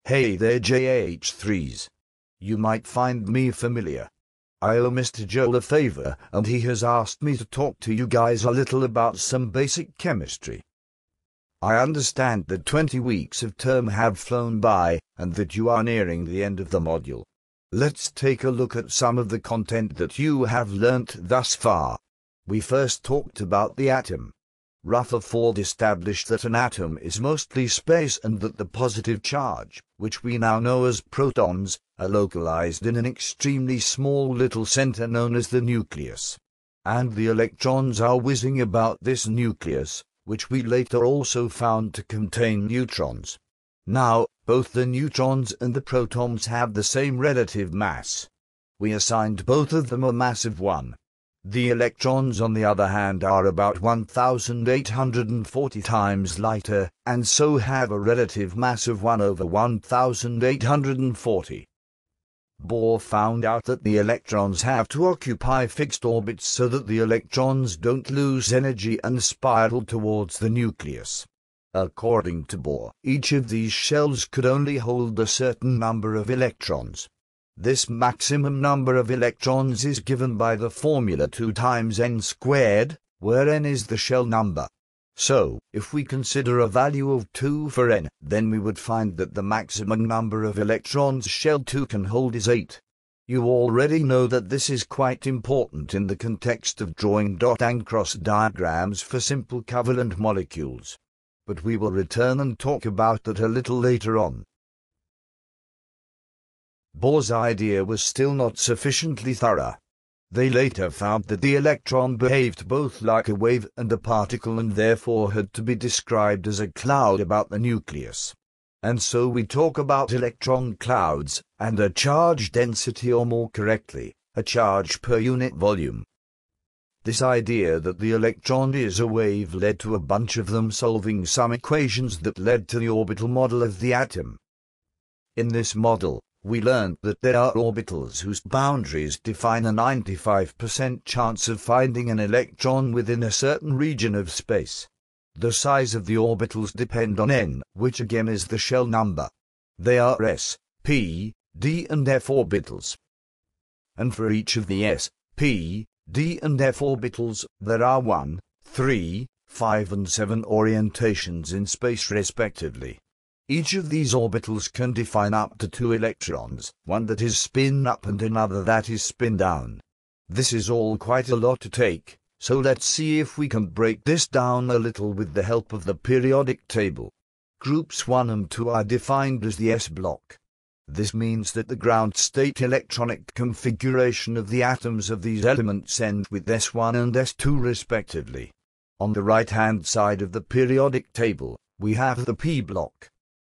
Hey there JH3s. You might find me familiar. I owe Mr. Joel a favor, and he has asked me to talk to you guys a little about some basic chemistry. I understand that 20 weeks of term have flown by, and that you are nearing the end of the module. Let's take a look at some of the content that you have learnt thus far. We first talked about the atom. Rutherford established that an atom is mostly space and that the positive charge, which we now know as protons, are localized in an extremely small little center known as the nucleus. And the electrons are whizzing about this nucleus, which we later also found to contain neutrons. Now, both the neutrons and the protons have the same relative mass. We assigned both of them a mass of 1. The electrons, on the other hand, are about 1,840 times lighter, and so have a relative mass of 1 over 1,840. Bohr found out that the electrons have to occupy fixed orbits so that the electrons don't lose energy and spiral towards the nucleus. According to Bohr, each of these shells could only hold a certain number of electrons. This maximum number of electrons is given by the formula 2 times n squared, where n is the shell number. So, if we consider a value of 2 for n, then we would find that the maximum number of electrons shell 2 can hold is 8. You already know that this is quite important in the context of drawing dot and cross diagrams for simple covalent molecules. But we will return and talk about that a little later on. Bohr's idea was still not sufficiently thorough. They later found that the electron behaved both like a wave and a particle and therefore had to be described as a cloud about the nucleus. And so we talk about electron clouds, and a charge density, or more correctly, a charge per unit volume. This idea that the electron is a wave led to a bunch of them solving some equations that led to the orbital model of the atom. In this model, we learned that there are orbitals whose boundaries define a 95% chance of finding an electron within a certain region of space. The size of the orbitals depend on n, which again is the shell number. They are s, p, d and f orbitals. And for each of the s, p, d and f orbitals, there are 1, 3, 5 and 7 orientations in space respectively. Each of these orbitals can define up to 2 electrons, one that is spin up and another that is spin down. This is all quite a lot to take, so let's see if we can break this down a little with the help of the periodic table. Groups 1 and 2 are defined as the s block. This means that the ground state electronic configuration of the atoms of these elements end with S1 and S2 respectively. On the right-hand side of the periodic table, we have the p block.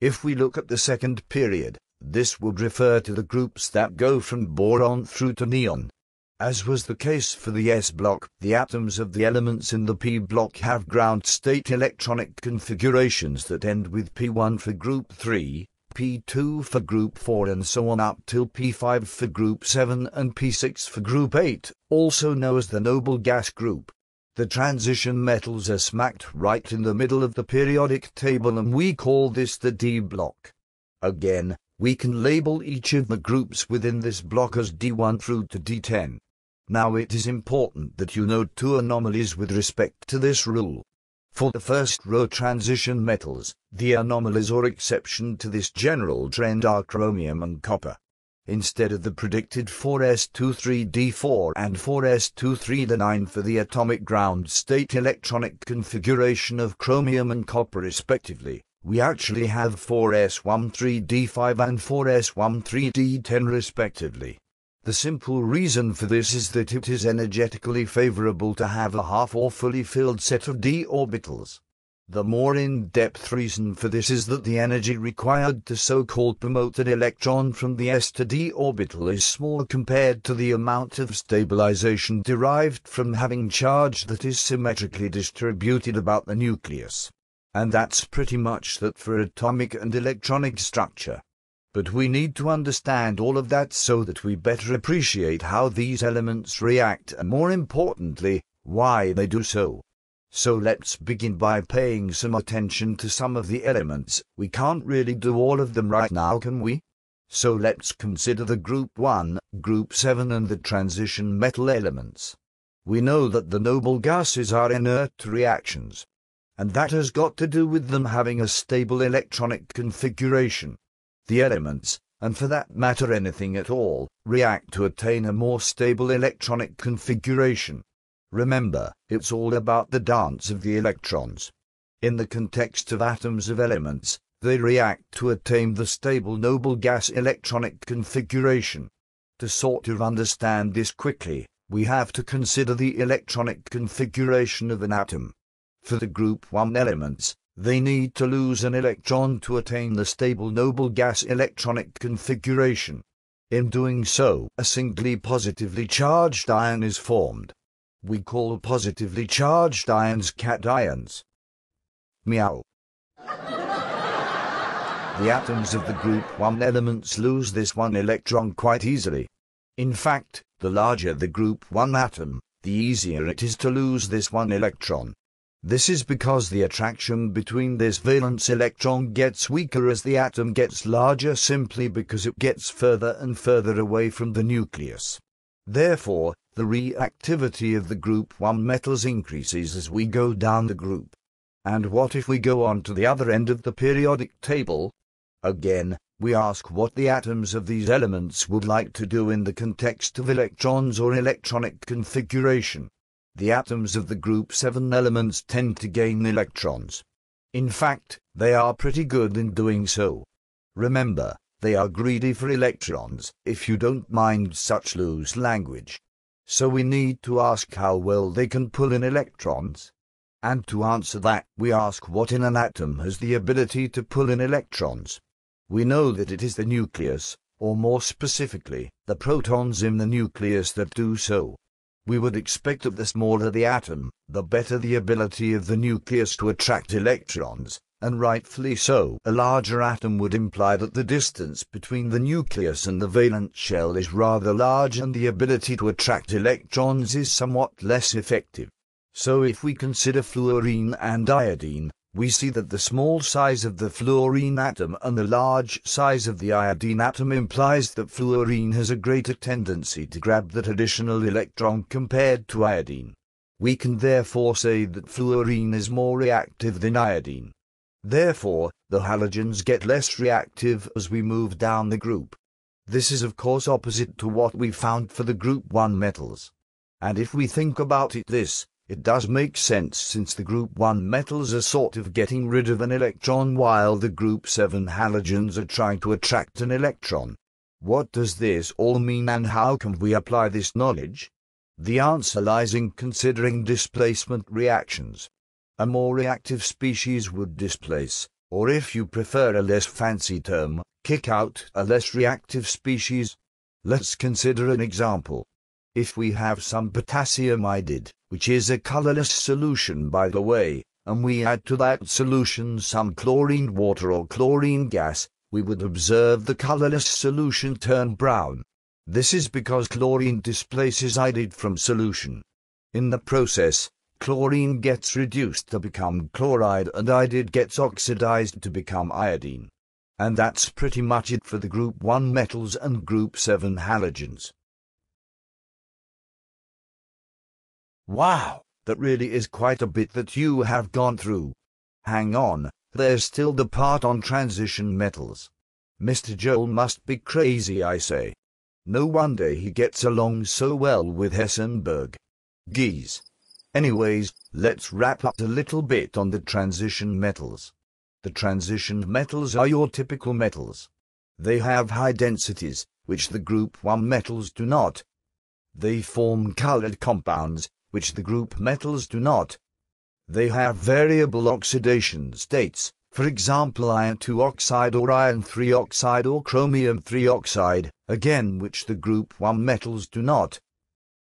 If we look at the second period, this would refer to the groups that go from boron through to neon. As was the case for the s block, the atoms of the elements in the p block have ground state electronic configurations that end with p1 for group 3, p2 for group 4 and so on up till p5 for group 7 and p6 for group 8, also known as the noble gas group. The transition metals are smacked right in the middle of the periodic table and we call this the d block. Again, we can label each of the groups within this block as d1 through to d10. Now it is important that you note 2 anomalies with respect to this rule. For the first row transition metals, the anomalies or exception to this general trend are chromium and copper. Instead of the predicted 4s23d4 and 4s23d9 for the atomic ground state electronic configuration of chromium and copper respectively, we actually have 4s13d5 and 4s13d10 respectively. The simple reason for this is that it is energetically favorable to have a half or fully filled set of d orbitals. The more in-depth reason for this is that the energy required to so-called promote an electron from the s to d orbital is small compared to the amount of stabilization derived from having charge that is symmetrically distributed about the nucleus. And that's pretty much that for atomic and electronic structure. But we need to understand all of that so that we better appreciate how these elements react and, more importantly, why they do so. So let's begin by paying some attention to some of the elements. We can't really do all of them right now, can we? So let's consider the Group 1, Group 7 and the transition metal elements. We know that the noble gases are inert reactions, and that has got to do with them having a stable electronic configuration. The elements, and for that matter anything at all, react to attain a more stable electronic configuration. Remember, it's all about the dance of the electrons. In the context of atoms of elements, they react to attain the stable noble gas electronic configuration. To sort of understand this quickly, we have to consider the electronic configuration of an atom. For the Group 1 elements, they need to lose an electron to attain the stable noble gas electronic configuration. In doing so, a singly positively charged ion is formed. We call positively charged ions cations. Meow. The atoms of the Group 1 elements lose this one electron quite easily. In fact, the larger the Group 1 atom, the easier it is to lose this one electron. This is because the attraction between this valence electron gets weaker as the atom gets larger, simply because it gets further and further away from the nucleus. Therefore, the reactivity of the Group 1 metals increases as we go down the group. And what if we go on to the other end of the periodic table? Again, we ask what the atoms of these elements would like to do in the context of electrons or electronic configuration. The atoms of the Group 7 elements tend to gain electrons. In fact, they are pretty good in doing so. Remember, they are greedy for electrons, if you don't mind such loose language. So we need to ask how well they can pull in electrons. And to answer that, we ask what in an atom has the ability to pull in electrons. We know that it is the nucleus, or more specifically, the protons in the nucleus that do so. We would expect that the smaller the atom, the better the ability of the nucleus to attract electrons, and rightfully so. A larger atom would imply that the distance between the nucleus and the valence shell is rather large and the ability to attract electrons is somewhat less effective. So if we consider fluorine and iodine, we see that the small size of the fluorine atom and the large size of the iodine atom implies that fluorine has a greater tendency to grab that additional electron compared to iodine. We can therefore say that fluorine is more reactive than iodine. Therefore, the halogens get less reactive as we move down the group. This is of course opposite to what we found for the Group 1 metals. And if we think about it it does make sense, since the Group 1 metals are sort of getting rid of an electron while the Group 7 halogens are trying to attract an electron. What does this all mean and how can we apply this knowledge? The answer lies in considering displacement reactions. A more reactive species would displace, or if you prefer a less fancy term, kick out a less reactive species. Let's consider an example. If we have some potassium iodide, which is a colorless solution by the way, and we add to that solution some chlorine water or chlorine gas, we would observe the colorless solution turn brown. This is because chlorine displaces iodide from solution. In the process, chlorine gets reduced to become chloride and iodide gets oxidized to become iodine. And that's pretty much it for the Group 1 metals and Group 7 halogens. Wow, that really is quite a bit that you have gone through. Hang on, there's still the part on transition metals. Mr. Joel must be crazy, I say. No wonder he gets along so well with Hessenberg. Geez. Anyways, let's wrap up a little bit on the transition metals. The transition metals are your typical metals. They have high densities, which the Group 1 metals do not. They form colored compounds, which the group metals do not. They have variable oxidation states, for example iron 2 oxide or iron 3 oxide or chromium 3 oxide, again which the Group 1 metals do not.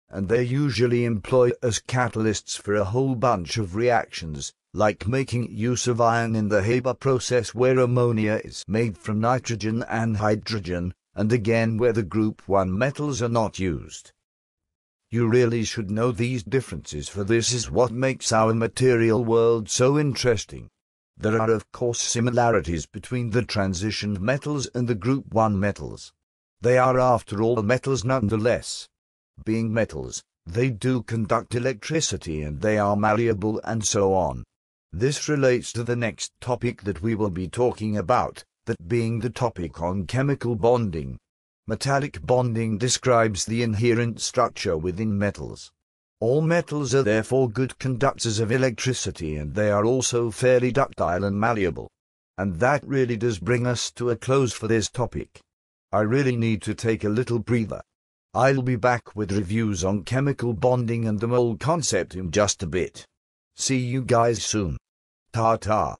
And they're usually employed as catalysts for a whole bunch of reactions, like making use of iron in the Haber process where ammonia is made from nitrogen and hydrogen, and again where the Group 1 metals are not used. You really should know these differences, for this is what makes our material world so interesting. There are of course similarities between the transition metals and the group 1 metals. They are after all metals nonetheless. Being metals, they do conduct electricity and they are malleable and so on. This relates to the next topic that we will be talking about, that being the topic on chemical bonding. Metallic bonding describes the inherent structure within metals. All metals are therefore good conductors of electricity, and they are also fairly ductile and malleable. And that really does bring us to a close for this topic. I really need to take a little breather. I'll be back with reviews on chemical bonding and the mole concept in just a bit. See you guys soon. Ta-ta.